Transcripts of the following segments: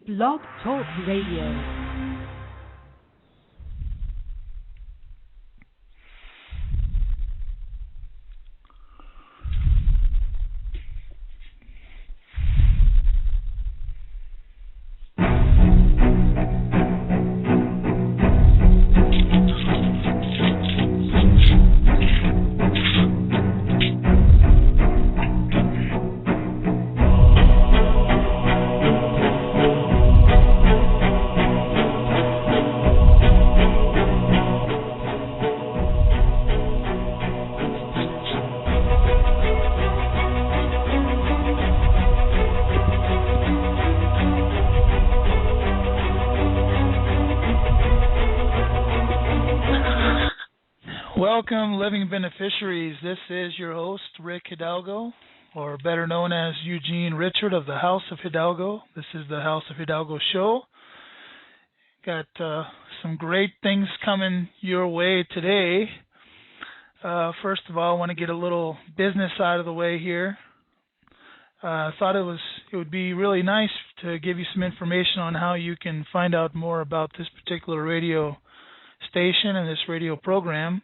Blog Talk Radio. Welcome, living beneficiaries. This is your host, Rick Hidalgo, or better known as Eugene Richard of the House of Hidalgo. This is the House of Hidalgo show. Got some great things coming your way today. First of all, I want to get a little business out of the way here. I thought it would be really nice to give you some information on how you can find out more about this particular radio station and this radio program.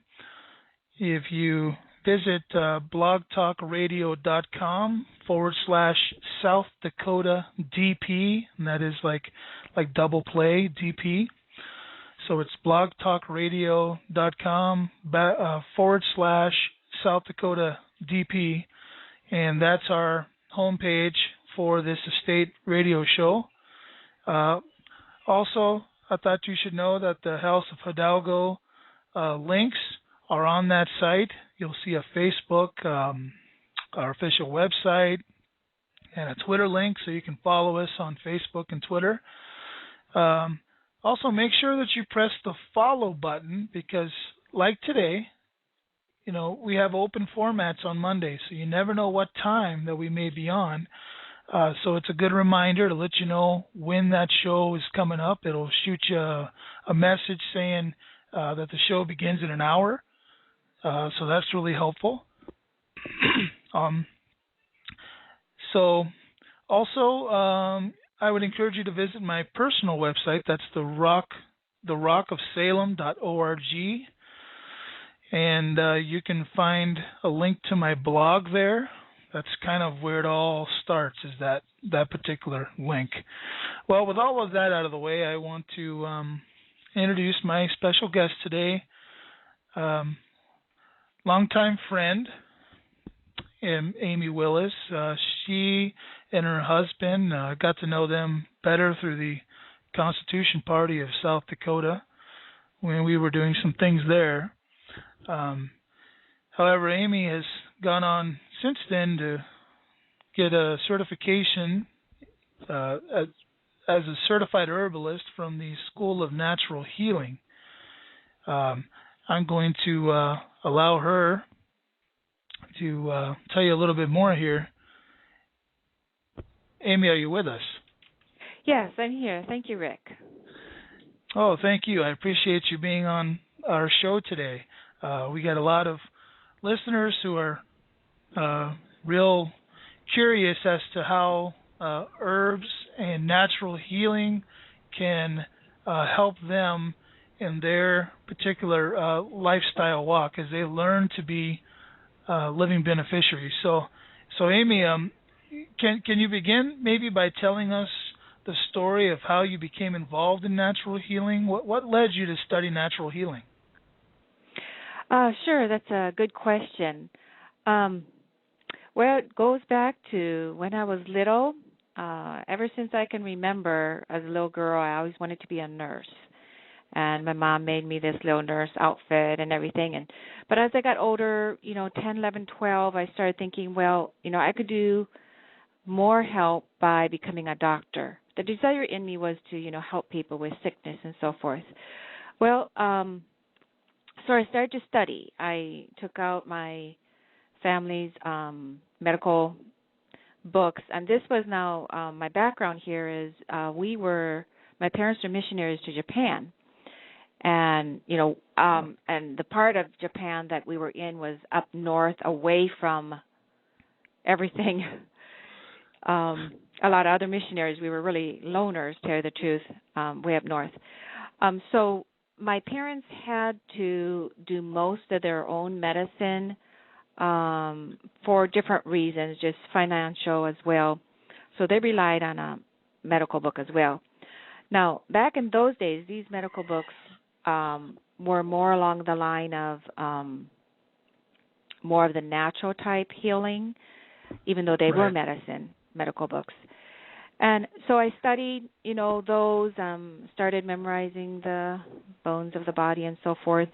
If you visit blogtalkradio.com/South Dakota DP, and that is like double play DP. So it's blogtalkradio.com /South Dakota DP, and that's our homepage for this estate radio show. Also, I thought you should know that the House of Hidalgo links are on that site. You'll see a Facebook, our official website, and a Twitter link, so you can follow us on Facebook and Twitter. Also, make sure that you press the follow button because, like today, we have open formats on Monday, so you never know what time that we may be on. So it's a good reminder to let you know when that show is coming up. It'll shoot you a message saying that the show begins in an hour. So that's really helpful. So also, I would encourage you to visit my personal website. That's therockofsalem.org. And you can find a link to my blog there. That's kind of where it all starts, is that particular link. Well, with all of that out of the way, I want to introduce my special guest today, longtime friend, Amy Willis. She and her husband got to know them better through the Constitution Party of South Dakota when we were doing some things there. However, Amy has gone on since then to get a certification as a certified herbalist from the School of Natural Healing. I'm going to allow her to tell you a little bit more here. Amy, are you with us? Yes, I'm here. Thank you, Rick. Oh, thank you. I appreciate you being on our show today. We got a lot of listeners who are real curious as to how herbs and natural healing can help them in their particular lifestyle walk as they learn to be living beneficiaries. So Amy, can you begin maybe by telling us the story of how you became involved in natural healing? What led you to study natural healing? Sure, that's a good question. Well, it goes back to when I was little. Ever since I can remember, as a little girl, I always wanted to be a nurse. And my mom made me this little nurse outfit and everything. But as I got older, 10, 11, 12, I started thinking, well, I could do more help by becoming a doctor. The desire in me was to, help people with sickness and so forth. Well, so I started to study. I took out my family's medical books, and this was now my background here is my parents were missionaries to Japan, and and the part of Japan that we were in was up north, away from everything. a lot of other missionaries. We were really loners, to tell you the truth, way up north. So my parents had to do most of their own medicine for different reasons, just financial as well. So they relied on a medical book as well. Now, back in those days, these medical books were more along the line of more of the natural type healing, even though they were medical books. And so I studied, those, started memorizing the bones of the body and so forth.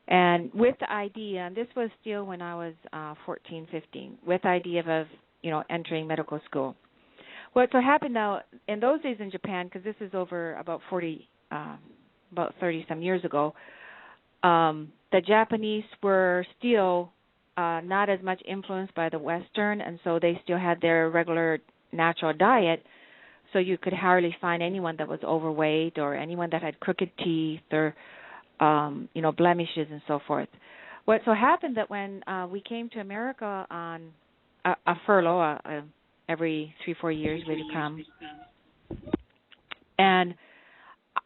And with the idea, and this was still when I was 14, 15, with the idea of, entering medical school. What so happened now, in those days in Japan, because this is over about 30-some years ago, the Japanese were still not as much influenced by the Western, and so they still had their regular natural diet, so you could hardly find anyone that was overweight or anyone that had crooked teeth or, blemishes and so forth. What so happened that when we came to America on a furlough, every 3-4 years we'd come, and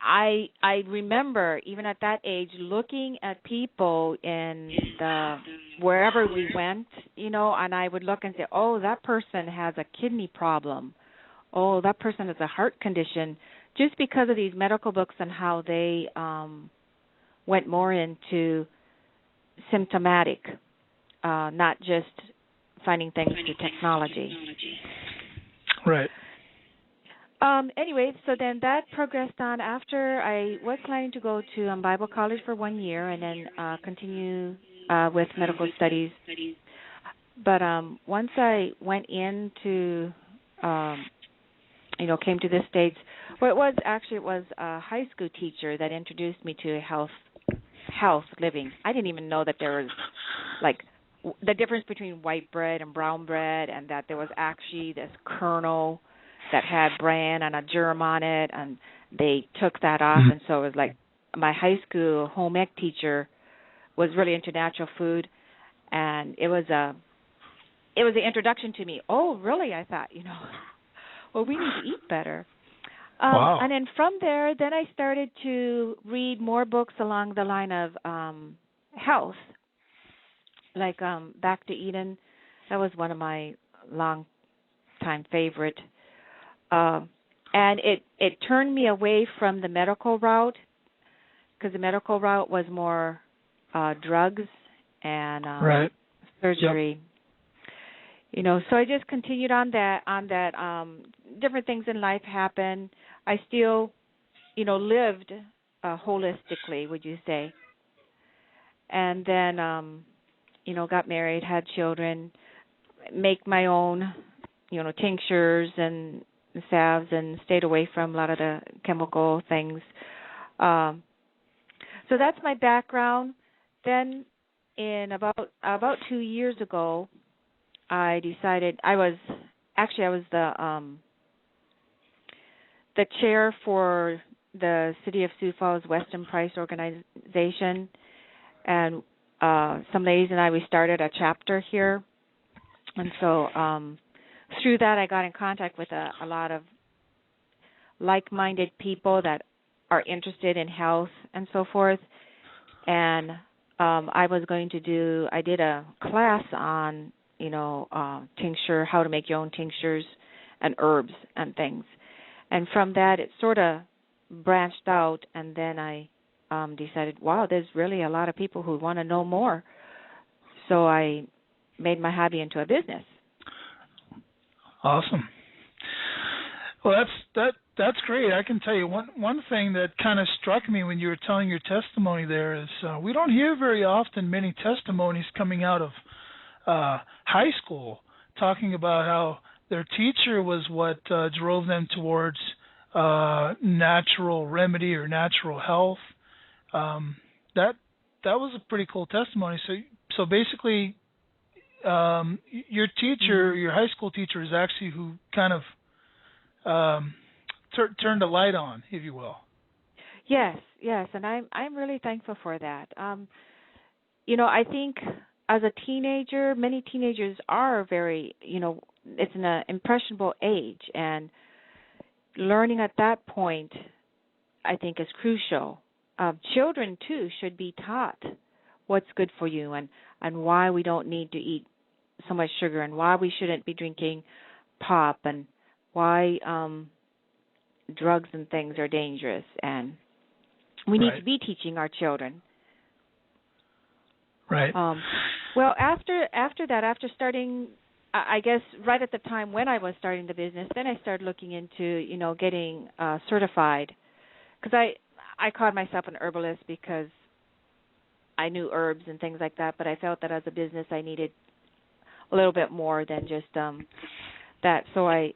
I remember even at that age looking at people in wherever we went, and I would look and say, oh, that person has a kidney problem. Oh, that person has a heart condition, just because of these medical books and how they went more into symptomatic, not just finding things through technology. Right. Anyway, so then that progressed on. After I was planning to go to Bible college for 1 year and then continue with medical studies. But once I went into, came to the States, well, it was a high school teacher that introduced me to health living. I didn't even know that there was, the difference between white bread and brown bread, and that there was actually this kernel that had bran and a germ on it, and they took that off, and so it was like my high school home ec teacher was really into natural food, and it was an introduction to me. Oh, really? I thought, well, we need to eat better. Wow. And then from there, then I started to read more books along the line of health, like Back to Eden. That was one of my long-time favorite. And it turned me away from the medical route, because the medical route was more drugs and surgery. Yep. So I just continued on that. Different things in life happen. I still, lived holistically, would you say? And then, got married, had children, make my own, tinctures and salves, and stayed away from a lot of the chemical things. So that's my background. Then in about 2 years ago, I decided I was the chair for the City of Sioux Falls Western Price organization, and some ladies and I, we started a chapter here, and so through that I got in contact with a lot of like-minded people that are interested in health and so forth, and I did a class on tincture, how to make your own tinctures and herbs and things. And from that, it sort of branched out, and then I decided, wow, there's really a lot of people who want to know more. So I made my hobby into a business. Awesome. Well, that's great. I can tell you one thing that kind of struck me when you were telling your testimony there is we don't hear very often many testimonies coming out of high school talking about how their teacher was what drove them towards natural remedy or natural health. That was a pretty cool testimony. So basically, your teacher, your high school teacher, is actually who kind of turned a light on, if you will. Yes, and I'm really thankful for that. I think as a teenager, many teenagers are very, it's an impressionable age, and learning at that point, I think, is crucial. Children too should be taught what's good for you, and why we don't need to eat so much sugar, and why we shouldn't be drinking pop, and why drugs and things are dangerous, and we need to be teaching our children. Right. Well, after that, after starting, I guess right at the time when I was starting the business, then I started looking into, getting certified, because I called myself an herbalist because I knew herbs and things like that, but I felt that as a business I needed a little bit more than just that. So I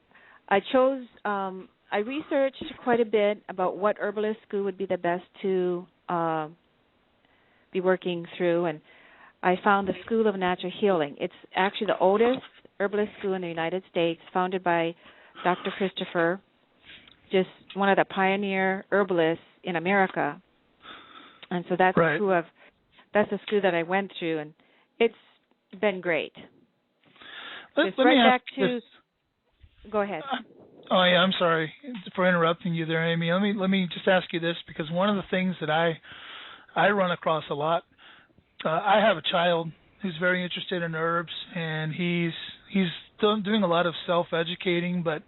chose, I researched quite a bit about what herbalist school would be the best to be working through, and I found the School of Natural Healing. It's actually the oldest herbalist school in the United States, founded by Dr. Christopher, just one of the pioneer herbalists in America. And so that's that's the school that I went through, and it's been great. Go ahead. Oh yeah, I'm sorry for interrupting you there, Amy. Let me just ask you this, because one of the things that I run across a lot. I have a child who's very interested in herbs, and he's doing a lot of self-educating, but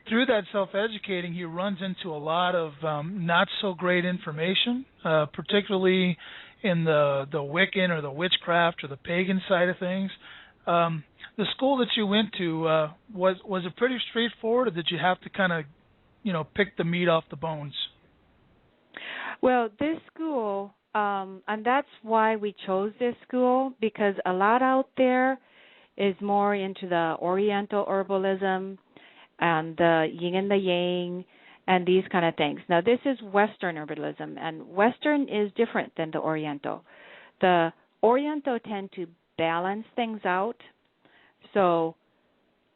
through that self-educating, he runs into a lot of not so great information, particularly in the Wiccan or the witchcraft or the pagan side of things. The school that you went to, was it pretty straightforward, or did you have to kind of, pick the meat off the bones? Well, this school, and that's why we chose this school, because a lot out there is more into the Oriental herbalism and the yin and the yang and these kind of things. Now, this is Western herbalism, and Western is different than the Oriental. The Oriental tend to balance things out. So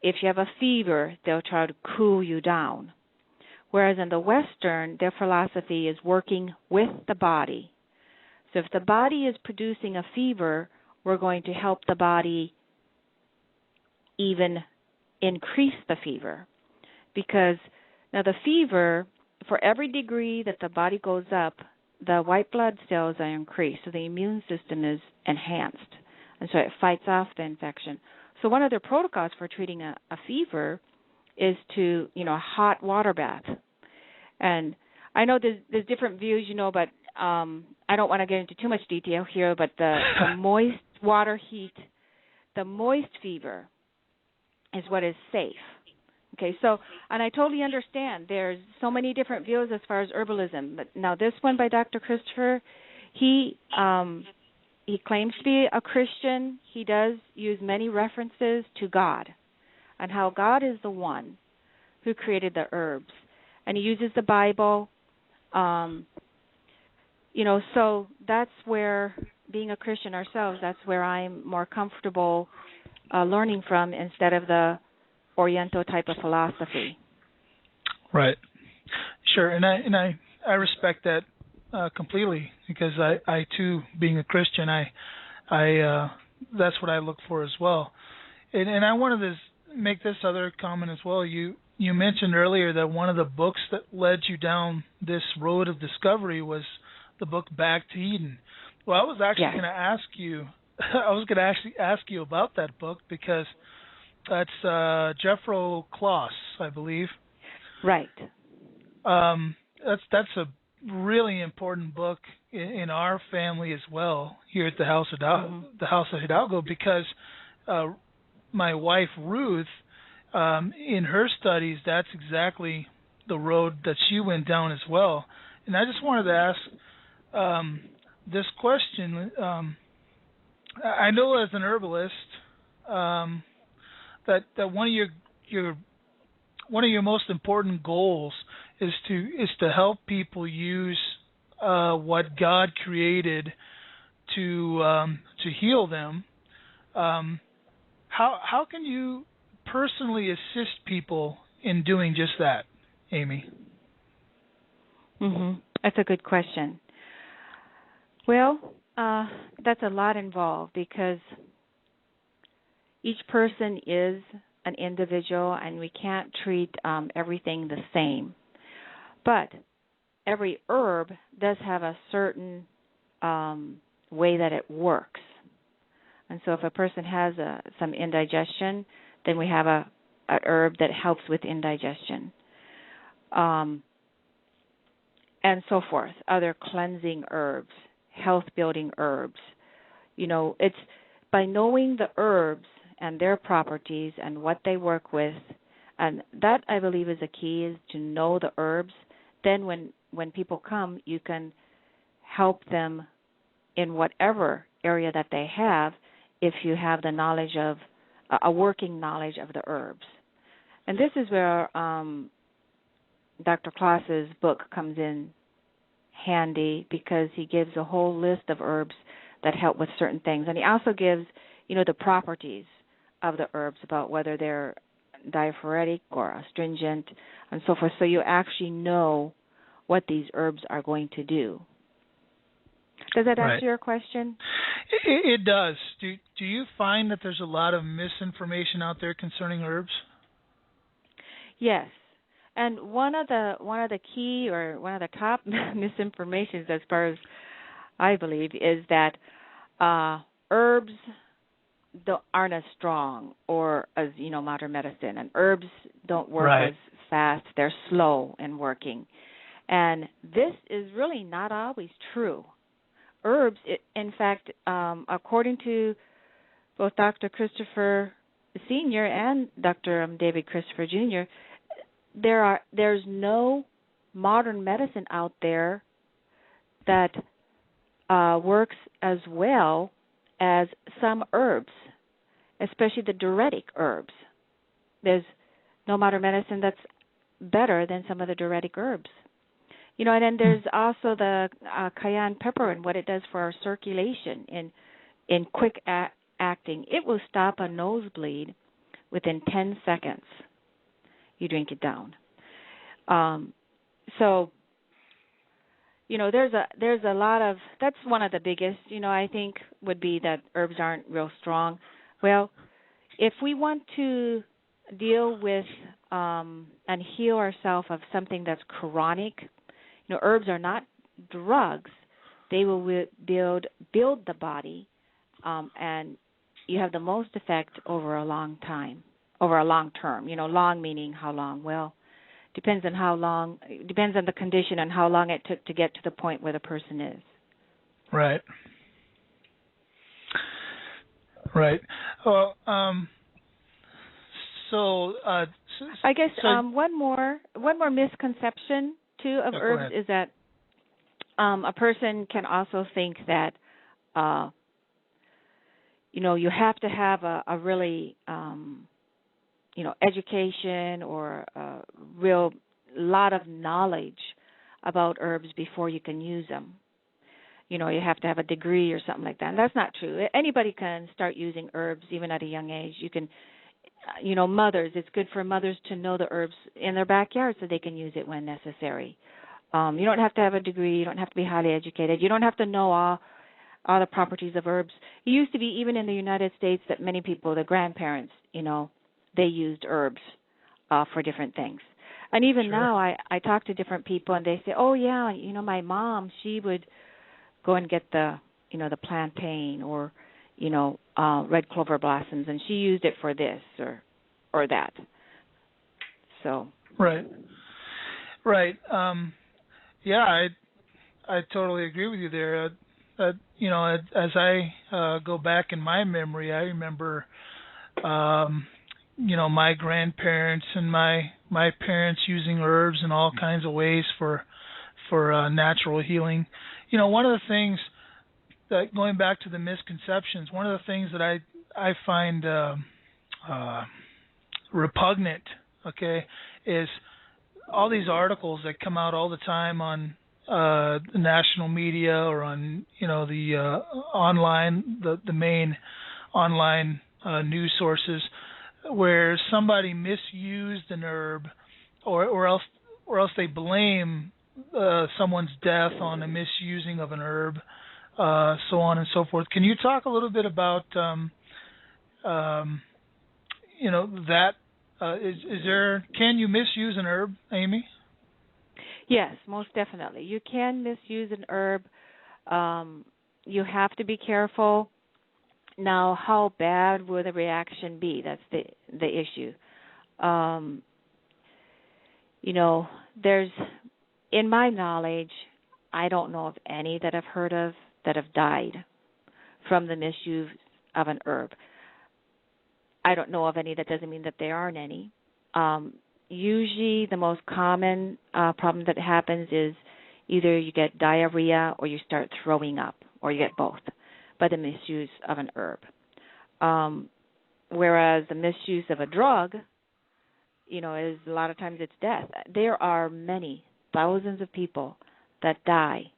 if you have a fever, they'll try to cool you down. Whereas in the Western, their philosophy is working with the body. So if the body is producing a fever, we're going to help the body even increase the fever. Because now the fever, for every degree that the body goes up, the white blood cells are increased, so the immune system is enhanced, and so it fights off the infection. So one of the protocols for treating a fever is to, a hot water bath. And I know there's different views, but I don't want to get into too much detail here, but the moist water heat, the moist fever is what is safe. Okay, so, and I totally understand there's so many different views as far as herbalism, but now this one by Dr. Christopher, he claims to be a Christian. He does use many references to God and how God is the one who created the herbs. And he uses the Bible, so that's where, being a Christian ourselves, that's where I'm more comfortable learning from instead of the Oriental type of philosophy. Right. Sure, and I respect that completely, because I too, being a Christian, I that's what I look for as well. And I wanted to make this other comment as well. You mentioned earlier that one of the books that led you down this road of discovery was the book Back to Eden. Well, I was actually going to ask you. I was going to actually ask you about that book, because that's Jeffro Kloss, I believe. Right. That's a really important book in our family as well here at the House of Hidalgo, because my wife Ruth, in her studies, that's exactly the road that she went down as well. And I just wanted to ask this question. I know as an herbalist that one of your most important goals is to help people use what God created to heal them. How can you personally assist people in doing just that, Amy? That's a good question. Well, that's a lot involved, because each person is an individual, and we can't treat everything the same. But every herb does have a certain way that it works. And so if a person has some indigestion, then we have a herb that helps with indigestion. And so forth, other cleansing herbs, health-building herbs. It's by knowing the herbs and their properties and what they work with, and that, I believe, is a key, is to know the herbs. Then when people come, you can help them in whatever area that they have if you have the knowledge of, a working knowledge of the herbs. And this is where Dr. Klaas's book comes in handy, because he gives a whole list of herbs that help with certain things. And he also gives, the properties of the herbs, about whether they're diaphoretic or astringent and so forth, so you actually know what these herbs are going to do. Does that answer your question? It does. Do you find that there's a lot of misinformation out there concerning herbs? Yes. And one of the key, or one of the top misinformations, as far as I believe, is that herbs aren't as strong or as modern medicine, and herbs don't work as fast. They're slow in working, and this is really not always true. Herbs, in fact, according to both Dr. Christopher Sr. and Dr. David Christopher Jr., there's no modern medicine out there that works as well as some herbs, especially the diuretic herbs. There's no modern medicine that's better than some of the diuretic herbs. And then there's also the cayenne pepper and what it does for our circulation in quick acting. It will stop a nosebleed within 10 seconds. You drink it down. So there's a lot of, that's one of the biggest, I think, would be that herbs aren't real strong. Well, if we want to deal with and heal ourselves of something that's chronic, herbs are not drugs. They will build the body, and you have the most effect over a long term. Long meaning how long? Well, depends on the condition and how long it took to get to the point where the person is. Right. Well, I guess one more misconception too of herbs is that a person can also think that you have to have a really education or a real lot of knowledge about herbs before you can use them. You have to have a degree or something like that. And that's not true. Anybody can start using herbs even at a young age. You can, mothers, it's good for mothers to know the herbs in their backyard so they can use it when necessary. You don't have to have a degree. You don't have to be highly educated. You don't have to know all the properties of herbs. It used to be, even in the United States, that many people, the grandparents, they used herbs for different things. And even now, I talk to different people, and they say, oh, yeah, my mom, she would go and get the plantain or, red clover blossoms, and she used it for this or that. So. Right. Yeah, I totally agree with you there. As I go back in my memory, I remember, my grandparents and my parents using herbs in all kinds of ways for natural healing. One of the things that, going back to the misconceptions, one of the things that I find repugnant, is all these articles that come out all the time on the national media or on the online, the main online news sources, where somebody misused an herb, or else they blame someone's death on a misusing of an herb, so on and so forth. Can you talk a little bit about that Can you misuse an herb, Amy? Yes, most definitely. You can misuse an herb. You have to be careful. Now, how bad will the reaction be? That's the issue. There's, in my knowledge, I don't know of any that I've heard of that have died from the misuse of an herb. I don't know of any. That doesn't mean that there aren't any. Usually the most common problem that happens is either you get diarrhea or you start throwing up, or you get both by the misuse of an herb. Whereas the misuse of a drug, is a lot of times it's death. There are many, thousands of people that die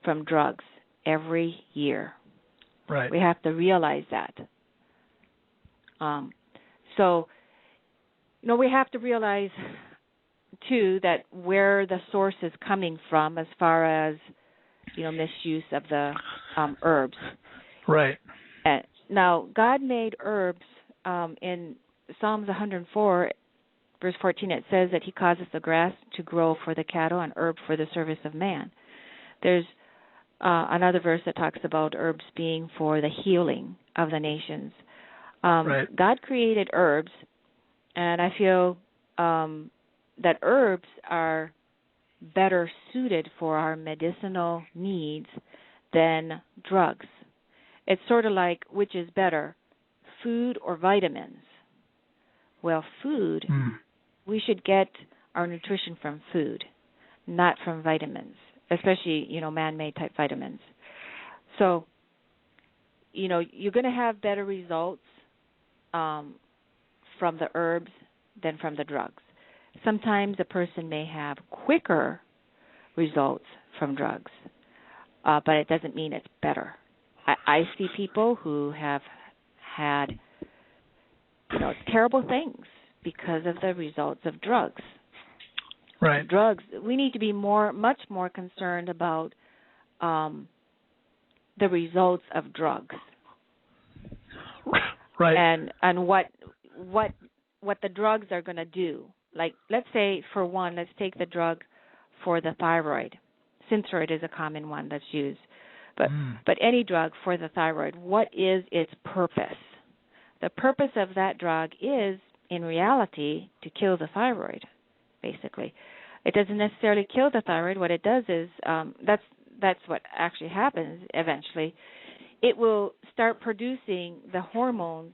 from drugs every year. Right. We have to realize that. We have to realize, too, that where the source is coming from as far as, misuse of the herbs. Right. Now, God made herbs in Psalms 104, verse 14, it says that he causes the grass to grow for the cattle and herb for the service of man. There's another verse that talks about herbs being for the healing of the nations. Right. God created herbs, and I feel that herbs are better suited for our medicinal needs than drugs. It's sort of like, which is better, food or vitamins? Well, food, we should get our nutrition from food, not from vitamins, especially, man-made type vitamins. So, you're going to have better results from the herbs than from the drugs. Sometimes a person may have quicker results from drugs, but it doesn't mean it's better. I see people who have had, terrible things because of the results of drugs. Right. Drugs, we need to be much more concerned about the results of drugs. Right. And what the drugs are going to do. Like, let's say, for one, let's take the drug for the thyroid. Synthroid is a common one that's used. But any drug for the thyroid, what is its purpose? The purpose of that drug is, in reality, to kill the thyroid, basically. It doesn't necessarily kill the thyroid. What it does is, that's what actually happens eventually. It will start producing the hormone,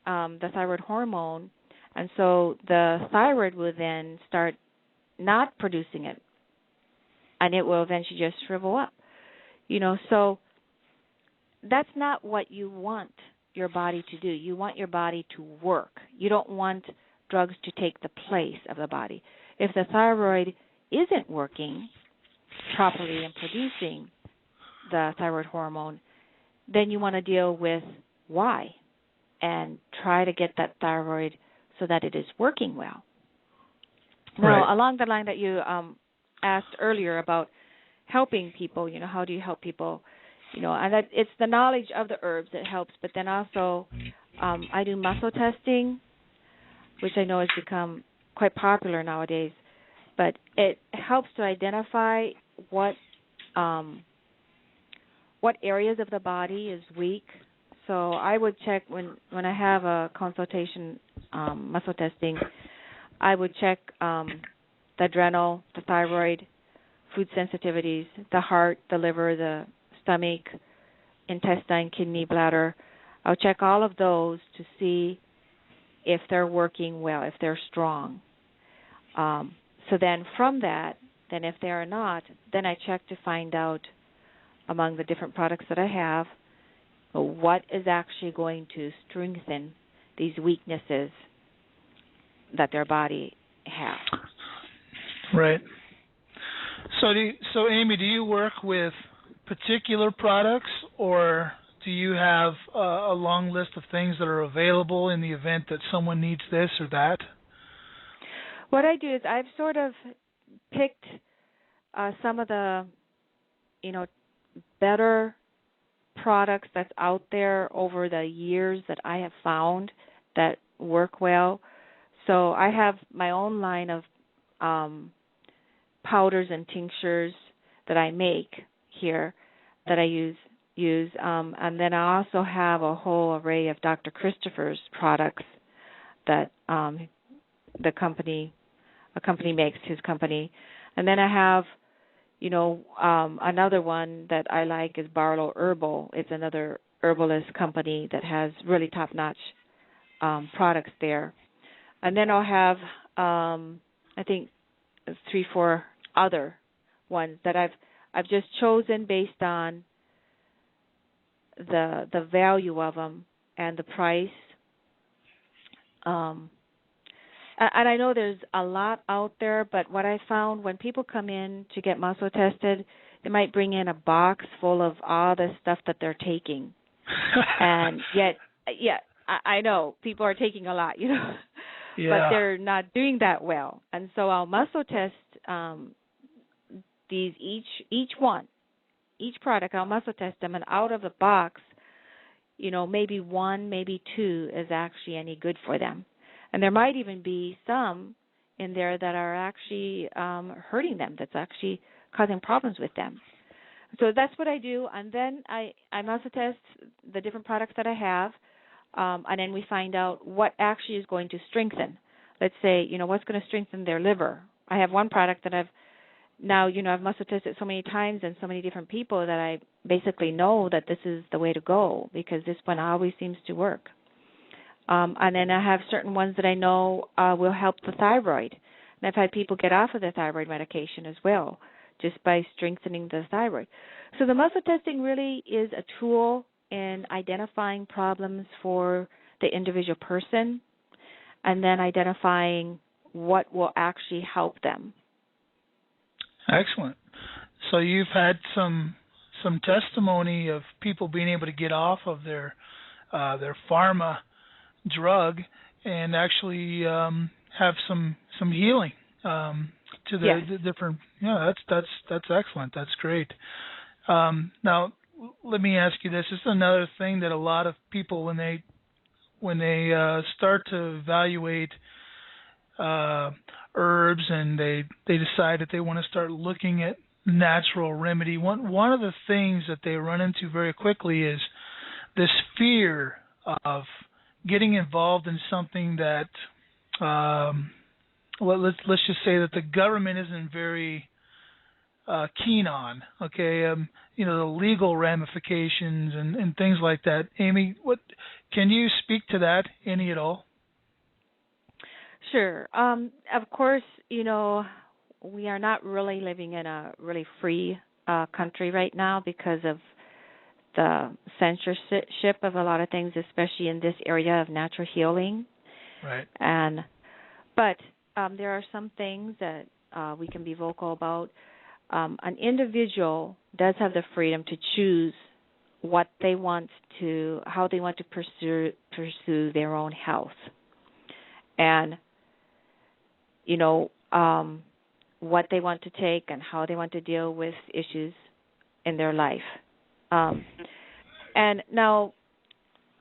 the thyroid hormone, and so the thyroid will then start not producing it, and it will eventually just shrivel up. So that's not what you want your body to do. You want your body to work. You don't want drugs to take the place of the body. If the thyroid isn't working properly in producing the thyroid hormone, then you want to deal with why and try to get that thyroid so that it is working well. Now, along the line that you asked earlier about helping people, how do you help people, and that it's the knowledge of the herbs that helps, but then also I do muscle testing, which I know has become quite popular nowadays, but it helps to identify what areas of the body is weak. So I would check when I have a consultation, muscle testing, I would check the adrenal, the thyroid, food sensitivities, the heart, the liver, the stomach, intestine, kidney, bladder. I'll check all of those to see if they're working well, if they're strong. So then from that, then if they are not, then I check to find out among the different products that I have, what is actually going to strengthen these weaknesses that their body has. Right. So Amy, do you work with particular products, or do you have a long list of things that are available in the event that someone needs this or that? What I do is I've sort of picked some of the, better products that's out there over the years that I have found that work well. So I have my own line of powders and tinctures that I make here that I use. And then I also have a whole array of Dr. Christopher's products that a company makes, his company. And then I have, another one that I like is Barlow Herbal. It's another herbalist company that has really top-notch products there. And then I'll have, I think, 3-4 other ones that I've just chosen based on the value of them and the price. And I know there's a lot out there, but what I found when people come in to get muscle tested, they might bring in a box full of all the stuff that they're taking. And yet, I know people are taking a lot, but they're not doing that well. And so I'll muscle test these each product. I'll muscle test them, and out of the box, maybe 1, maybe 2 is actually any good for them. And there might even be some in there that are actually hurting them, that's actually causing problems with them. So that's what I do. And then I muscle test the different products that I have, and then we find out what actually is going to strengthen. Let's say, what's going to strengthen their liver. I have one product that I've muscle tested so many times and so many different people that I basically know that this is the way to go because this one always seems to work. And then I have certain ones that I know will help the thyroid. And I've had people get off of the thyroid medication as well, just by strengthening the thyroid. So the muscle testing really is a tool in identifying problems for the individual person and then identifying what will actually help them. Excellent. So you've had some testimony of people being able to get off of their pharma drug and actually have some healing to the different. Yeah, that's excellent. That's great. Now, let me ask you this. This is another thing that a lot of people when they start to evaluate herbs and they decide that they want to start looking at natural remedy. One of the things that they run into very quickly is this fear of getting involved in something that let's just say that the government isn't very keen on. Okay, the legal ramifications and things like that. Amy, what can you speak to that any at all? Sure. Of course, we are not really living in a really free country right now because of the censorship of a lot of things, especially in this area of natural healing. Right. But there are some things that we can be vocal about. An individual does have the freedom to choose how they want to pursue their own health. And what they want to take and how they want to deal with issues in their life. And now,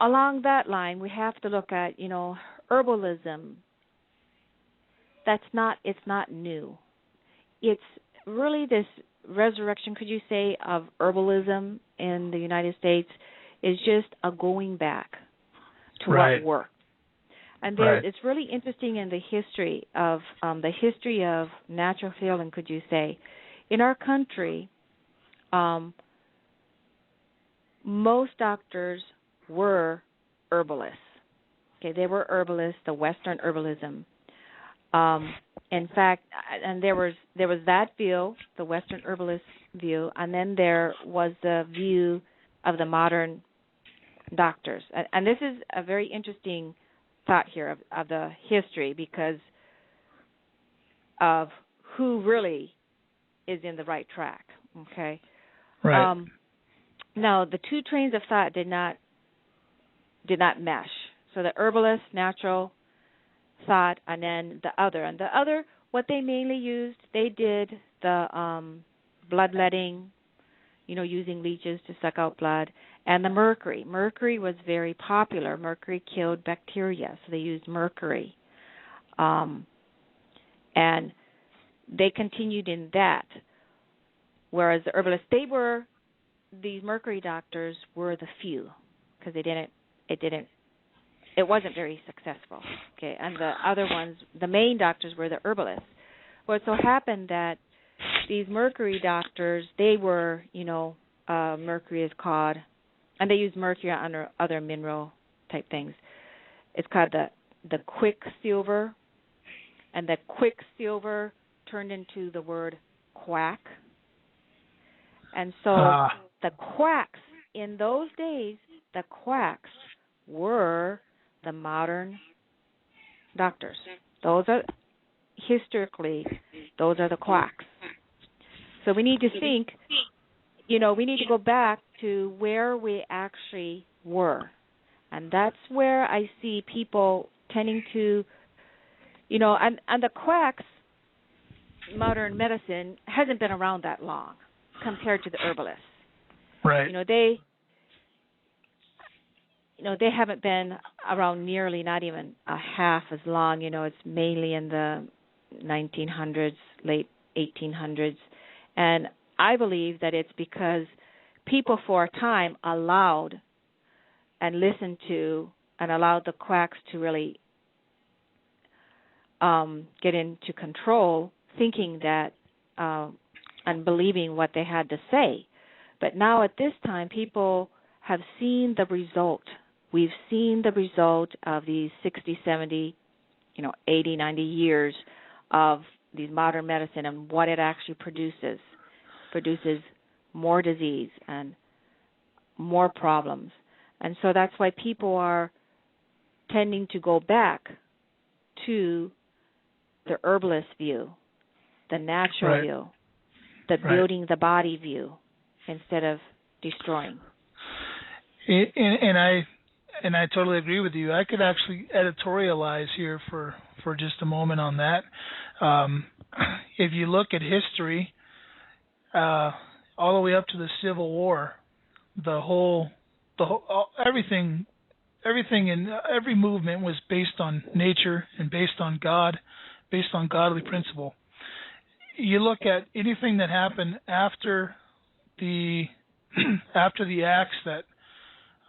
along that line, we have to look at, herbalism. It's not new. It's really this resurrection, could you say, of herbalism in the United States is just a going back to what worked. And it's really interesting in the history of natural healing, could you say. In our country, most doctors were herbalists. Okay, they were herbalists, the Western herbalism. In fact, and there was that view, the Western herbalist view, and then there was the view of the modern doctors. And this is a very interesting thought here of the history because of who really is in the right track. Okay. Right. Now the two trains of thought did not mesh. So the herbalist, natural thought, and then the other, what they mainly used, they did the bloodletting, using leeches to suck out blood, and the mercury. Mercury was very popular. Mercury killed bacteria, so they used mercury. And they continued in that. Whereas the herbalists, these mercury doctors were the few, because it wasn't very successful. Okay, and the other ones, the main doctors were the herbalists. Well, it so happened that these mercury doctors, they were, mercury is called, and they use mercury under other mineral type things. It's called the quicksilver, and the quicksilver turned into the word quack. And so the quacks, in those days, the quacks were the modern doctors. Those are, historically, those are the quacks. So we need to think, we need to go back to where we actually were. And that's where I see people tending to, and the quacks, modern medicine, hasn't been around that long compared to the herbalists. Right. They haven't been around nearly, not even a half as long. It's mainly in the 1900s, late 1800s. And I believe that it's because people for a time allowed and listened to and allowed the quacks to really get into control, thinking that and believing what they had to say. But now at this time, people have seen the result. We've seen the result of these 60, 70, 80, 90 years of these modern medicine and what it actually produces. Produces more disease and more problems. And so that's why people are tending to go back to the herbalist view, the natural view, the building the body view, instead of destroying. And I totally agree with you. I could actually editorialize here for just a moment on that. If you look at history, all the way up to the Civil War, everything in every movement was based on nature and based on God, based on godly principle. You look at anything that happened after the acts that,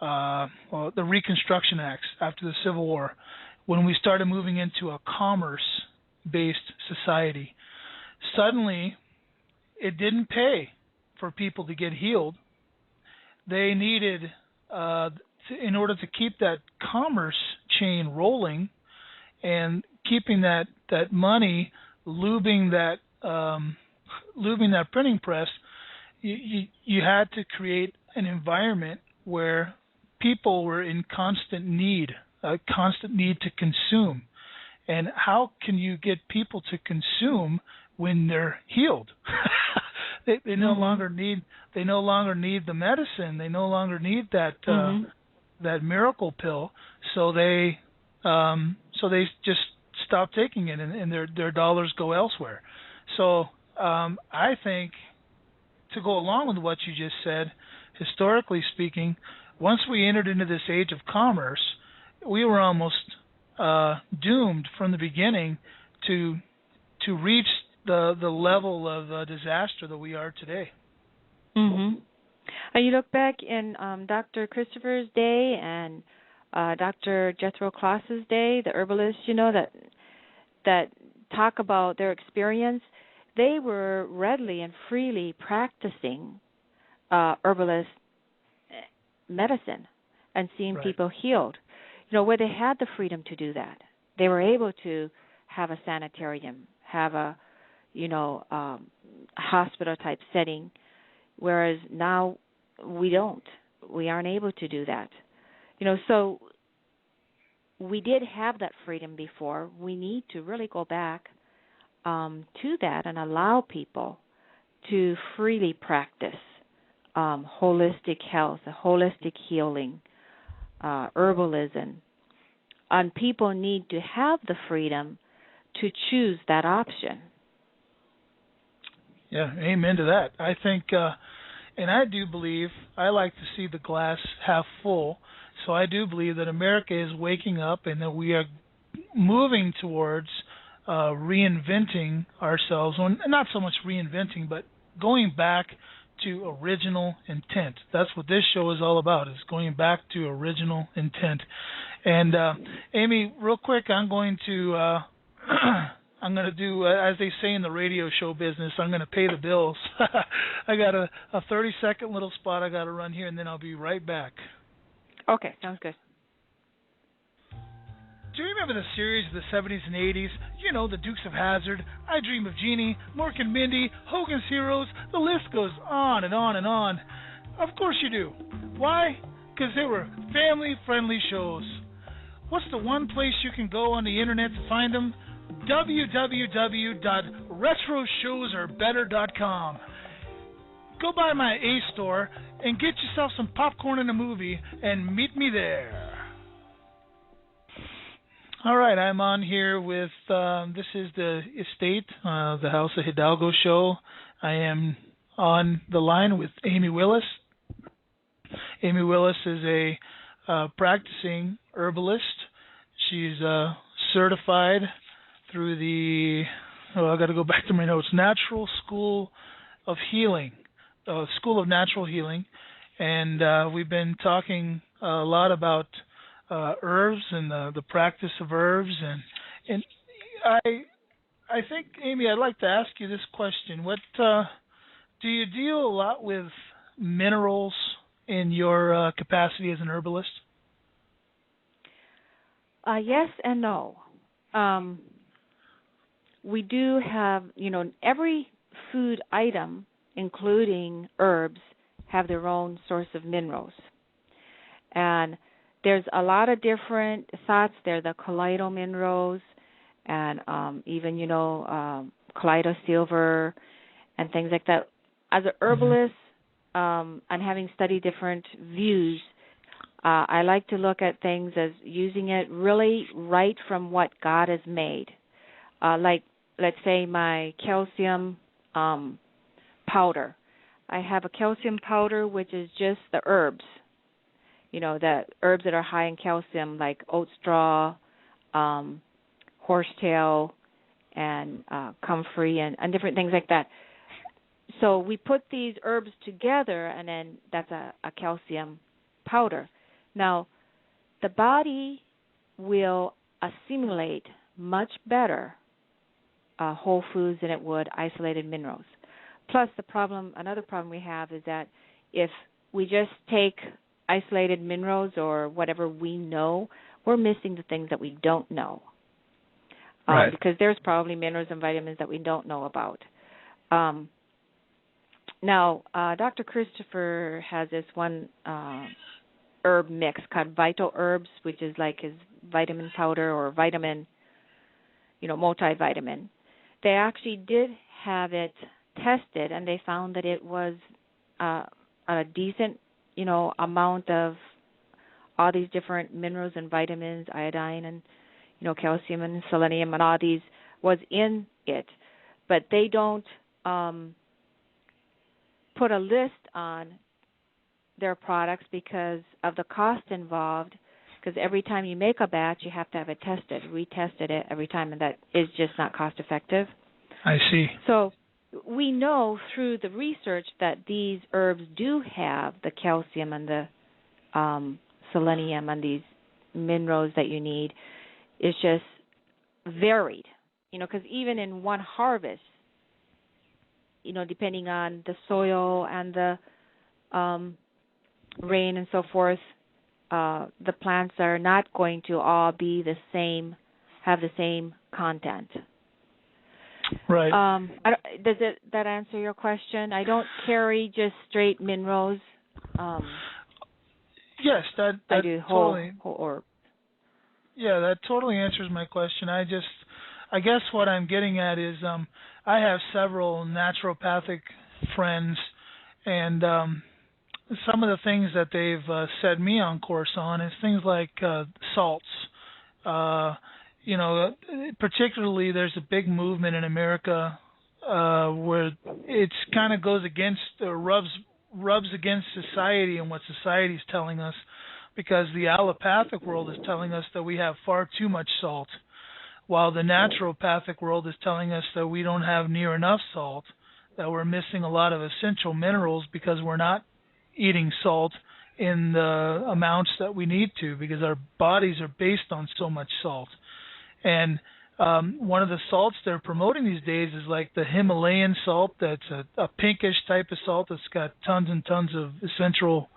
the Reconstruction Acts after the Civil War, when we started moving into a commerce-based society, suddenly it didn't pay for people to get healed. They needed, in order to keep that commerce chain rolling and keeping that money, lubing that printing press, you had to create an environment where people were in constant need to consume. And how can you get people to consume when they're healed? They no longer need the medicine. They no longer need that miracle pill. So they just stop taking it, and their dollars go elsewhere. So I think, to go along with what you just said, historically speaking, once we entered into this age of commerce, we were almost doomed from the beginning to reach the level of disaster that we are today. Mm-hmm. You look back in Dr. Christopher's day and Dr. Jethro Kloss's day, the herbalists, that talk about their experience. They were readily and freely practicing herbalist medicine and seeing people healed. Where they had the freedom to do that. They were able to have a sanitarium, have a hospital type setting, whereas now we don't. We aren't able to do that. So we did have that freedom before. We need to really go back to that and allow people to freely practice holistic health, holistic healing, herbalism. And people need to have the freedom to choose that option. Yeah, amen to that. I think, and I do believe, I like to see the glass half full, so I do believe that America is waking up and that we are moving towards reinventing ourselves. Well, not so much reinventing, but going back to original intent. That's what this show is all about, is going back to original intent. And Amy, real quick, I'm going to I'm going to do, as they say in the radio show business, I'm going to pay the bills. I got a 30-second little spot I got to run here, and then I'll be right back. Okay, sounds good. Do you remember the series of the 70s and 80s? You know, the Dukes of Hazzard, I Dream of Jeannie, Mork and Mindy, Hogan's Heroes, the list goes on and on and on. Of course you do. Why? Because they were family-friendly shows. What's the one place you can go on the internet to find them? www.retroshowsarbetter.com. Go by my Ace store and get yourself some popcorn and a movie and meet me there. All right, I'm on here with, this is the Estate, the House of Hidalgo show. I am on the line with Amy Willis. Amy Willis is a practicing herbalist. She's certified through the, I got to go back to my notes, Natural School of Healing, School of Natural Healing. And we've been talking a lot about herbs and the practice of herbs, and I think, Amy, I'd like to ask you this question: what do you deal a lot with minerals in your capacity as an herbalist? Yes and no. We do have, every food item, including herbs, have their own source of minerals, and there's a lot of different thoughts there, the colloidal minerals, and even, colloidal silver and things like that. As a herbalist, and having studied different views, I like to look at things as using it really right from what God has made. Like, let's say my calcium powder. I have a calcium powder, which is just the herbs. The herbs that are high in calcium, like oat straw, horsetail, and comfrey, and different things like that. So we put these herbs together, and then that's a calcium powder. Now, the body will assimilate much better whole foods than it would isolated minerals. Plus, another problem we have is that if we just take isolated minerals or whatever we know, we're missing the things that we don't know. Right. Because there's probably minerals and vitamins that we don't know about. Now, Dr. Christopher has this one herb mix called Vital Herbs, which is like his vitamin powder or vitamin, multivitamin. They actually did have it tested, and they found that it was a decent amount of all these different minerals and vitamins, iodine and, calcium and selenium and all these was in it. But they don't put a list on their products because of the cost involved, because every time you make a batch, you have to have it tested, retested it every time, and that is just not cost effective. I see. So we know through the research that these herbs do have the calcium and the selenium and these minerals that you need. It's just varied, because even in one harvest, depending on the soil and the rain and so forth, the plants are not going to all be the same, have the same content. Right. Does that answer your question? I don't carry just straight minerals. Yes, that I do totally. whole herb. Yeah, that totally answers my question. I guess what I'm getting at is I have several naturopathic friends, and some of the things that they've set me on course on is things like salts. Particularly there's a big movement in America where it's kind of goes against, rubs against society and what society's telling us, because the allopathic world is telling us that we have far too much salt. while the naturopathic world is telling us that we don't have near enough salt, that we're missing a lot of essential minerals because we're not eating salt in the amounts that we need to, because our bodies are based on so much salt. And one of the salts they're promoting these days is like the Himalayan salt. That's a pinkish type of salt that's got tons and tons of essential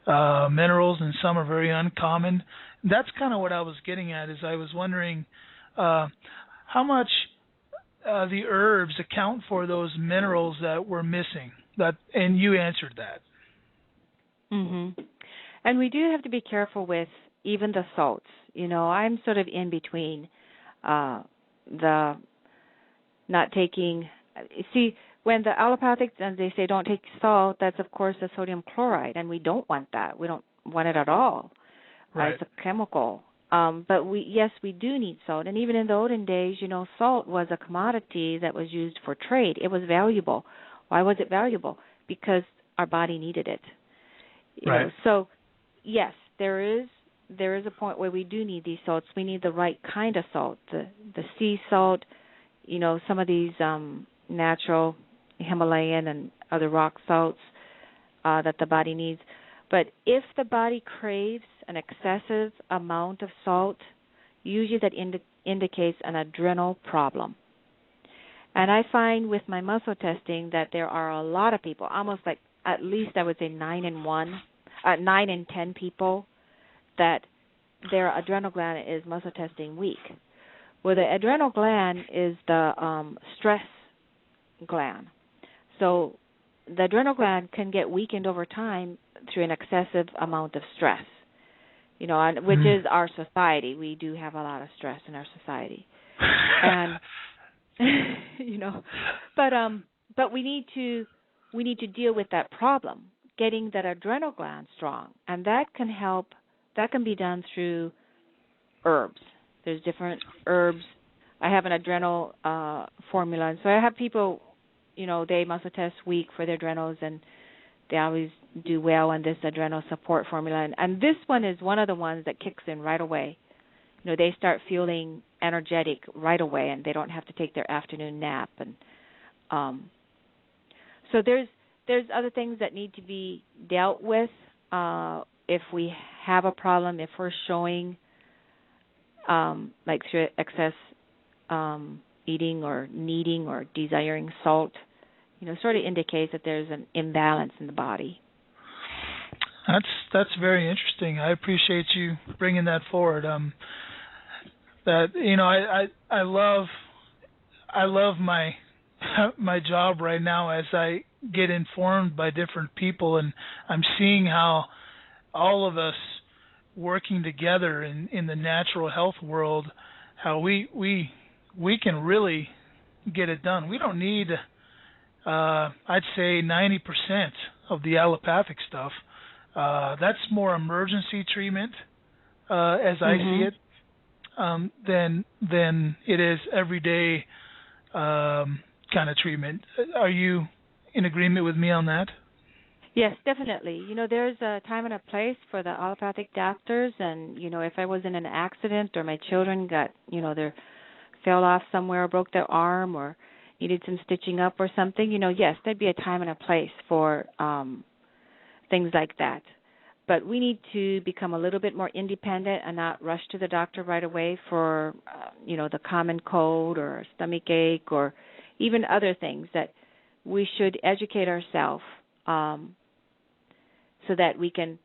minerals, and some are very uncommon. That's kind of what I was getting at. Is I was wondering how much the herbs account for those minerals that we're missing. And you answered that. Mhm. And we do have to be careful with even the salts. I'm sort of in between the not taking. See, when the allopathics and they say don't take salt, that's of course the sodium chloride, and we don't want that. We don't want it at all. Right. It's a chemical. But we do need salt. And even in the olden days, salt was a commodity that was used for trade. It was valuable. Why was it valuable? Because our body needed it. Right. So, yes, there is a point where we do need these salts. We need the right kind of salt, the sea salt, some of these natural Himalayan and other rock salts that the body needs. But if the body craves an excessive amount of salt, usually that indicates an adrenal problem. And I find with my muscle testing that there are a lot of people, almost like at least I would say 9 in 10 people, that their adrenal gland is muscle testing weak. Well, the adrenal gland is the stress gland. So the adrenal gland can get weakened over time through an excessive amount of stress, which is our society. We do have a lot of stress in our society. And, but we need to deal with that problem, getting that adrenal gland strong. And that can be done through herbs. There's different herbs. I have an adrenal formula. And so I have people, they muscle test weak for their adrenals, and they always do well on this adrenal support formula. And this one is one of the ones that kicks in right away. They start feeling energetic right away, and they don't have to take their afternoon nap. And so there's other things that need to be dealt with if we have a problem, if we're showing like through excess eating or needing or desiring salt, sort of indicates that there's an imbalance in the body. That's very interesting. I appreciate you bringing that forward. I love my my job right now as I get informed by different people, and I'm seeing how all of us working together in the natural health world, how we can really get it done. We don't need I'd say 90% of the allopathic stuff. That's more emergency treatment, as I see it, than it is everyday kind of treatment. Are you in agreement with me on that? Yes, definitely. There's a time and a place for the allopathic doctors, and if I was in an accident or my children got, they fell off somewhere or broke their arm or needed some stitching up or something, yes, there'd be a time and a place for things like that. But we need to become a little bit more independent and not rush to the doctor right away for, the common cold or stomach ache or even other things, that we should educate ourselves so that we can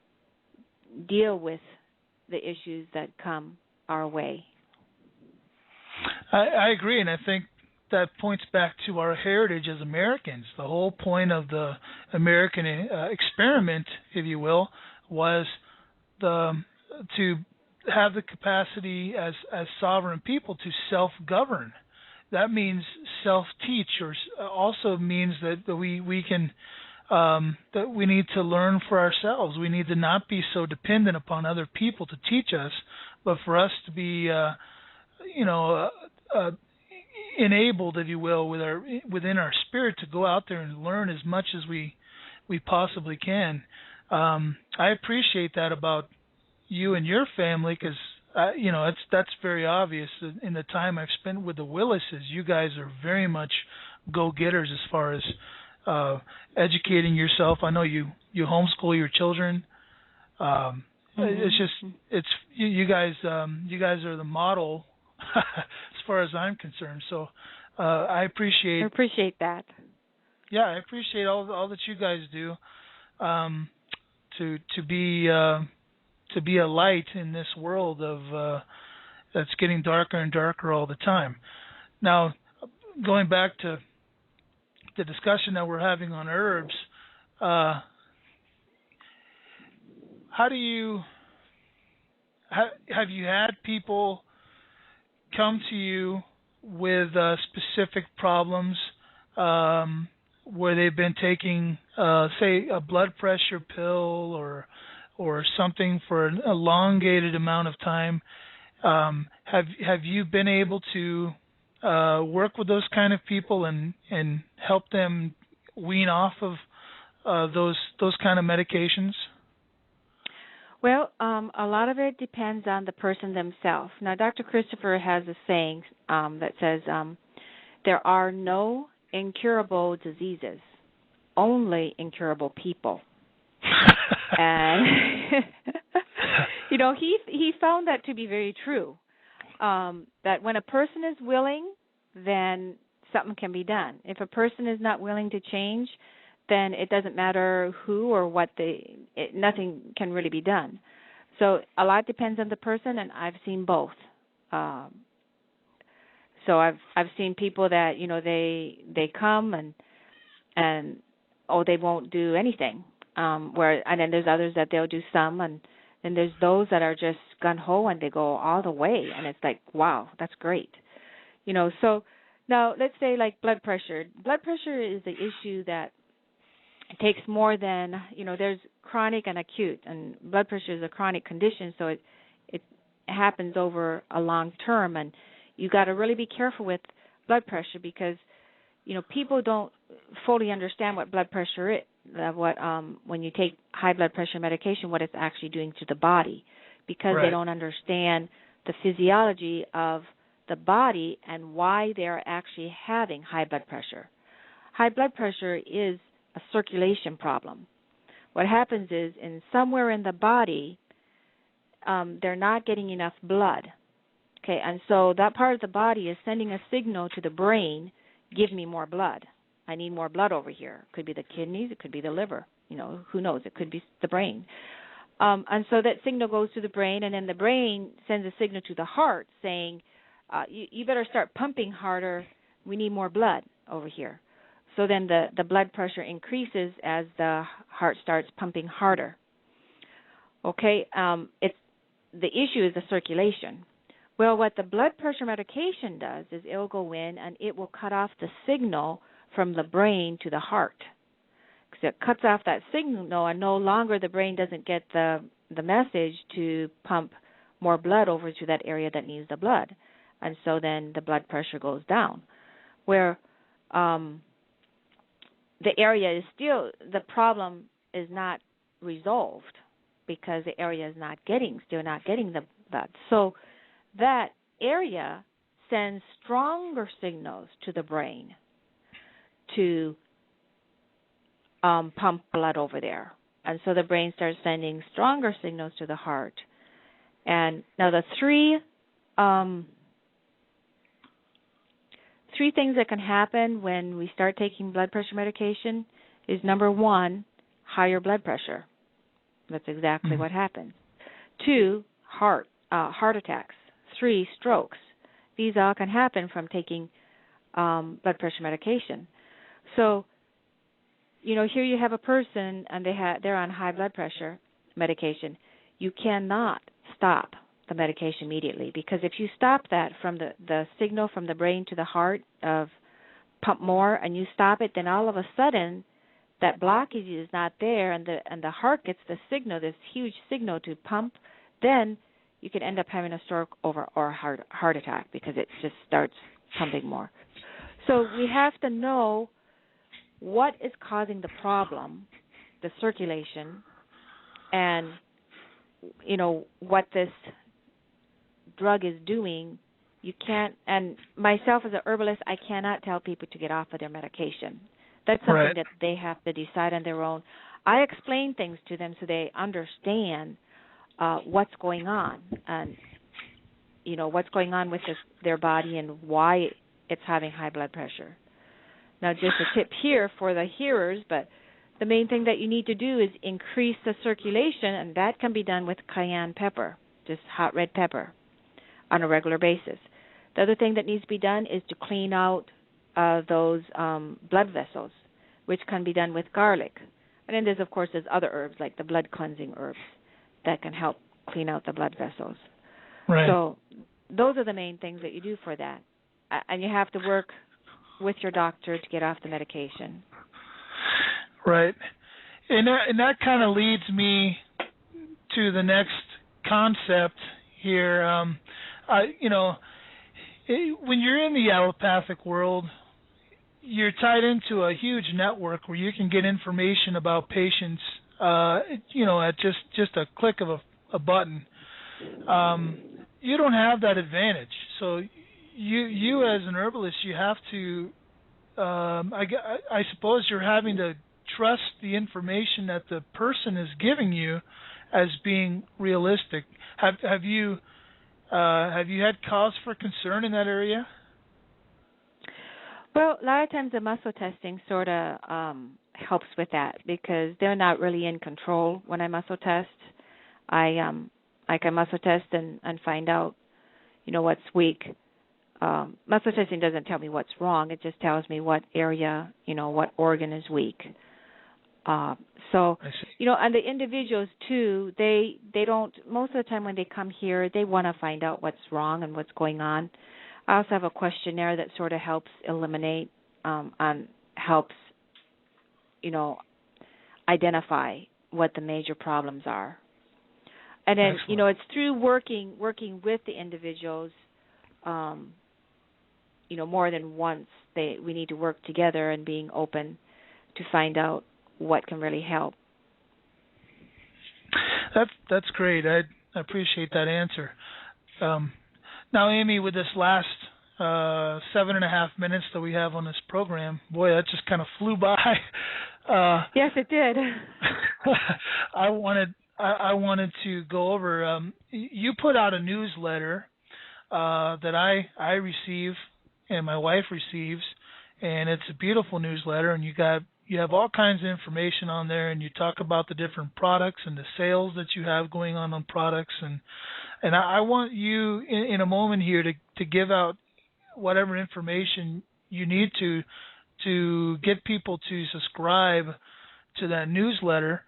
deal with the issues that come our way. I agree, and I think that points back to our heritage as Americans. The whole point of the American experiment, if you will, was to have the capacity as sovereign people to self-govern. That means self-teach, or also means that we can that we need to learn for ourselves. We need to not be so dependent upon other people to teach us, but for us to be, enabled, if you will, within our spirit to go out there and learn as much as we possibly can. I appreciate that about you and your family, because that's very obvious in the time I've spent with the Willises. You guys are very much go-getters as far as uh, educating yourself. I know you homeschool your children. It's just Mhm. you guys are the model as far as I'm concerned. So I I appreciate appreciate that. I appreciate all that you guys do um, to be a light in this world of that's getting darker and darker all the time. Now, going back to the discussion that we're having on herbs, uh, how do you have you had people come to you with specific problems where they've been taking, say, a blood pressure pill or something for an elongated amount of time? Have you been able to work with those kind of people and help them wean off of those kind of medications? Well, a lot of it depends on the person themselves. Now, Dr. Christopher has a saying that says, there are no incurable diseases, only incurable people. And, he found that to be very true, that when a person is willing, then something can be done. If a person is not willing to change, then it doesn't matter who or what nothing can really be done. So a lot depends on the person, and I've seen both. So I've seen people that they come and they won't do anything. And then there's others that they'll do some, and then there's those that are just gung ho and they go all the way, and it's like, wow, that's great. So now let's say like blood pressure. Blood pressure is the issue that it takes more than, there's chronic and acute, and blood pressure is a chronic condition, so it happens over a long term, and you got to really be careful with blood pressure because, people don't fully understand what blood pressure is, when you take high blood pressure medication, what it's actually doing to the body, because Right. they don't understand the physiology of the body and why they're actually having high blood pressure. High blood pressure is a circulation problem. What happens is somewhere in the body, they're not getting enough blood. Okay, and so that part of the body is sending a signal to the brain, give me more blood. I need more blood over here. It could be the kidneys, it could be the liver, who knows, it could be the brain. And so that signal goes to the brain, and then the brain sends a signal to the heart saying, you better start pumping harder, we need more blood over here. So then the blood pressure increases as the heart starts pumping harder. Okay, the issue is the circulation. Well, what the blood pressure medication does is it'll go in and it will cut off the signal from the brain to the heart. Because it cuts off that signal, and no longer the brain doesn't get the message to pump more blood over to that area that needs the blood. And so then the blood pressure goes down. Where the area is still, the problem is not resolved because the area is still not getting the blood. So that area sends stronger signals to the brain to pump blood over there. And so the brain starts sending stronger signals to the heart. And now the three things that can happen when we start taking blood pressure medication is, number one, higher blood pressure. That's exactly what happens. 2, heart attacks. 3, strokes. These all can happen from taking blood pressure medication. So, here you have a person and they're on high blood pressure medication. You cannot stop the medication immediately, because if you stop that from the signal from the brain to the heart of pump more, and you stop it, then all of a sudden that blockage is not there, and the heart gets the signal, this huge signal to pump, then you could end up having a stroke or a heart attack because it just starts pumping more. So we have to know what is causing the problem, the circulation, and what this drug is doing, you can't, and myself as a herbalist, I cannot tell people to get off of their medication. That's something that they have to decide on their own. I explain things to them so they understand what's going on and, what's going on with their body and why it's having high blood pressure. Now, just a tip here for the hearers, but the main thing that you need to do is increase the circulation, and that can be done with cayenne pepper, just hot red pepper, on a regular basis. The other thing that needs to be done is to clean out those blood vessels, which can be done with garlic. And then there's other herbs like the blood cleansing herbs that can help clean out the blood vessels. Right. So those are the main things that you do for that. And you have to work with your doctor to get off the medication. Right. And that kind of leads me to the next concept here. When you're in the allopathic world, you're tied into a huge network where you can get information about patients, at just a click of a button. You don't have that advantage. So you as an herbalist, you have to, I suppose you're having to trust the information that the person is giving you as being realistic. Have you had cause for concern in that area? Well, a lot of times the muscle testing sort of helps with that because they're not really in control when I muscle test. I can muscle test and find out, what's weak. Muscle testing doesn't tell me what's wrong. It just tells me what area, what organ is weak. And the individuals too, they don't, most of the time when they come here, they want to find out what's wrong and what's going on. I also have a questionnaire that sort of helps eliminate, helps, identify what the major problems are. And then, Excellent. It's through working with the individuals, more than once. We need to work together and being open to find out what can really help. That's great. I appreciate that answer. Now, Amy, with this last 7.5 minutes that we have on this program, boy, that just kind of flew by. Yes, it did. I wanted to go over. You put out a newsletter that I receive and my wife receives, and it's a beautiful newsletter. And you have all kinds of information on there, and you talk about the different products and the sales that you have going on products, and I want you in a moment here to give out whatever information you need to get people to subscribe to that newsletter.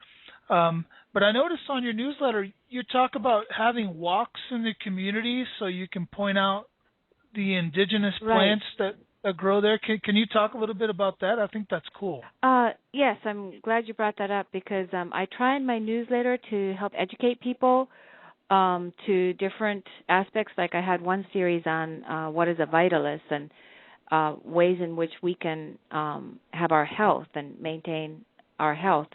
But I noticed on your newsletter you talk about having walks in the community so you can point out the indigenous plants that grow there. Can you talk a little bit about that? I think that's cool. Yes, I'm glad you brought that up because I try in my newsletter to help educate people to different aspects. Like I had one series on what is a vitalist and ways in which we can have our health and maintain our health.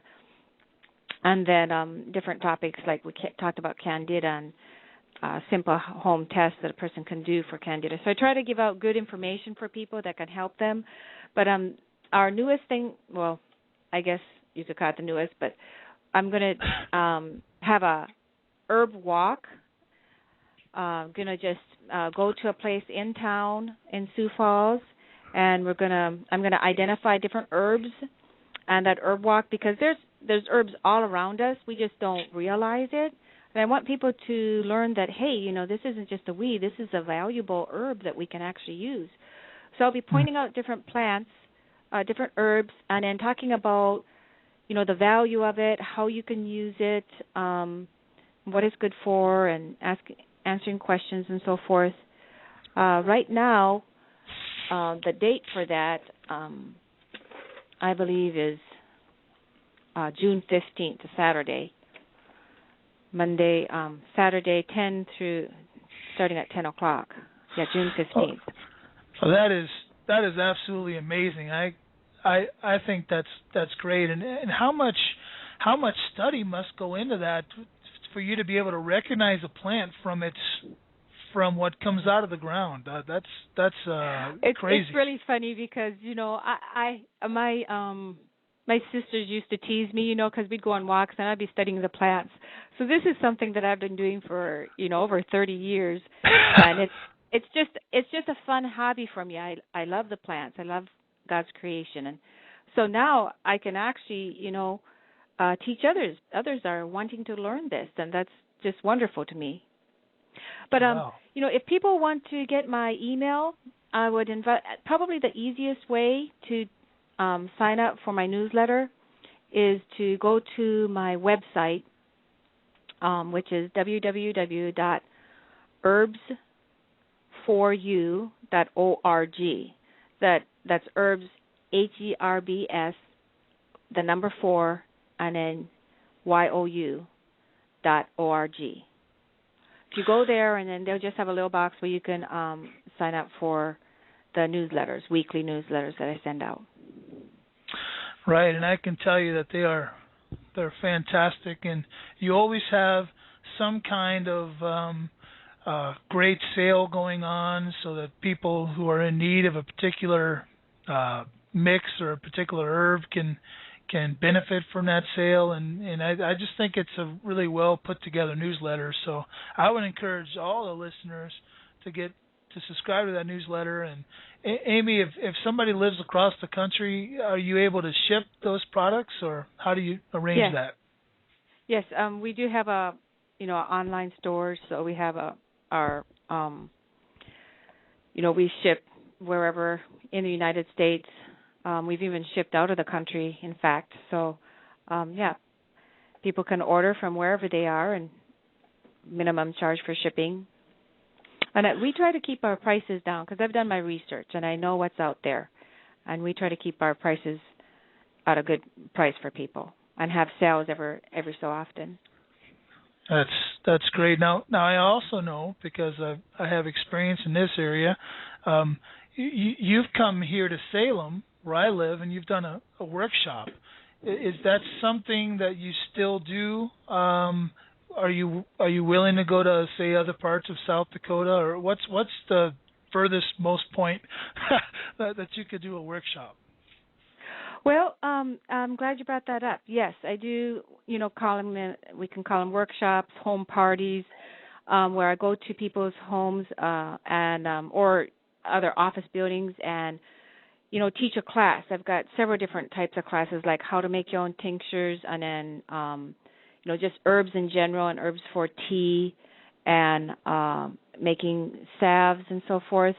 And then different topics like we talked about candida and simple home tests that a person can do for candida. So I try to give out good information for people that can help them. But our newest thing, well, I guess you could call it the newest, but I'm going to have a herb walk. I'm going to just go to a place in town in Sioux Falls, and I'm going to identify different herbs and that herb walk because there's herbs all around us. We just don't realize it. And I want people to learn that, hey, this isn't just a weed. This is a valuable herb that we can actually use. So I'll be pointing out different plants, different herbs, and then talking about, the value of it, how you can use it, what it's good for, and answering questions and so forth. Right now, the date for that, I believe, is June 15th, a Saturday. Monday, Saturday, starting at 10 o'clock. Yeah, June 15th. Oh, that is absolutely amazing. I think that's great. And how much study must go into that for you to be able to recognize a plant from its from what comes out of the ground. That's crazy. It's really funny because my sisters used to tease me, because we'd go on walks and I'd be studying the plants. So this is something that I've been doing for over 30 years, and it's just a fun hobby for me. I love the plants. I love God's creation, and so now I can actually teach others. Others are wanting to learn this, and that's just wonderful to me. But wow. If people want to get my email, I would invite. Probably the easiest way to sign up for my newsletter is to go to my website, which is www.herbs4u.org. That's herbs, HERBS, the number 4, and then YOU.org. If you go there, and then they'll just have a little box where you can sign up for the newsletters, weekly newsletters that I send out. Right, and I can tell you that they're fantastic, and you always have some kind of great sale going on, so that people who are in need of a particular mix or a particular herb can benefit from that sale, and I just think it's a really well put together newsletter. So I would encourage all the listeners to subscribe to that newsletter. And Amy, if somebody lives across the country, are you able to ship those products, or how do you arrange that? Yes, we do have a online store, so we have our we ship wherever in the United States. We've even shipped out of the country, in fact. So, people can order from wherever they are, and minimum charge for shipping. And we try to keep our prices down because I've done my research and I know what's out there. And we try to keep our prices at a good price for people and have sales every so often. That's great. Now I also know, because I have experience in this area, you've come here to Salem, where I live, and you've done a workshop. Is that something that you still do? Are you willing to go to, say, other parts of South Dakota, or what's the furthest most point that you could do a workshop? Well, I'm glad you brought that up. Yes, I do. Call them. We can call them workshops, home parties, where I go to people's homes and or other office buildings and teach a class. I've got several different types of classes, like how to make your own tinctures, and then just herbs in general, and herbs for tea, and making salves and so forth.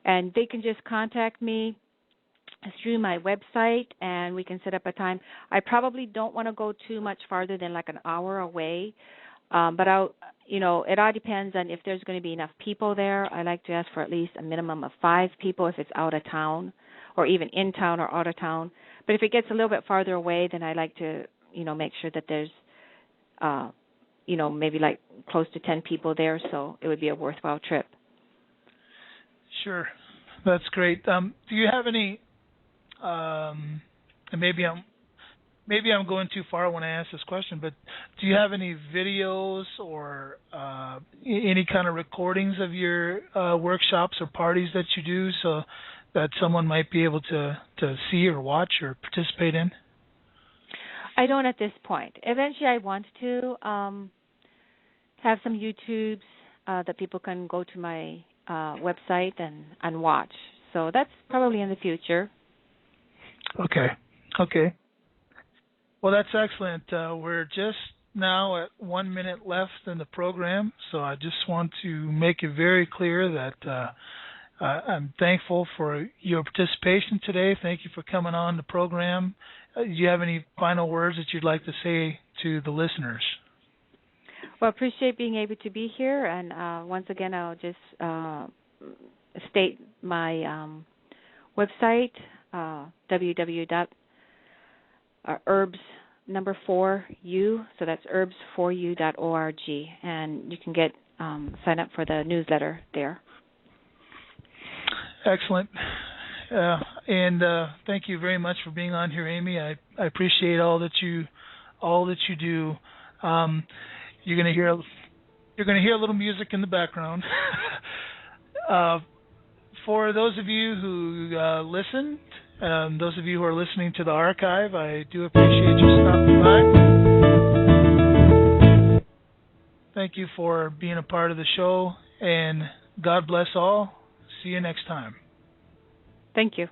And they can just contact me through my website, and we can set up a time. I probably don't want to go too much farther than like an hour away, but it all depends on if there's going to be enough people there. I like to ask for at least a minimum of 5 people if it's out of town, or even in town or out of town. But if it gets a little bit farther away, then I like to, make sure that there's, maybe like close to 10 people there, so it would be a worthwhile trip. Sure, that's great. Do you have any? And maybe I'm going too far when I ask this question, but do you have any videos or any kind of recordings of your workshops or parties that you do, so that someone might be able to see or watch or participate in? I don't at this point. Eventually I want to have some YouTubes that people can go to my website and watch. So that's probably in the future. Okay. Well, that's excellent. We're just now at 1 minute left in the program, so I just want to make it very clear that I'm thankful for your participation today. Thank you for coming on the program. Do you have any final words that you'd like to say to the listeners? Well, I appreciate being able to be here, and once again, I'll just state my website, www.herbs4u, so that's herbs4u.org, and you can get sign up for the newsletter there. Excellent. And thank you very much for being on here, Amy. I appreciate all that you do. You're going to hear a little music in the background. Uh, for those of you who listened, those of you who are listening to the archive, I do appreciate you stopping by. Thank you for being a part of the show, and God bless all. See you next time. Thank you.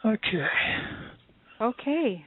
Okay. Okay.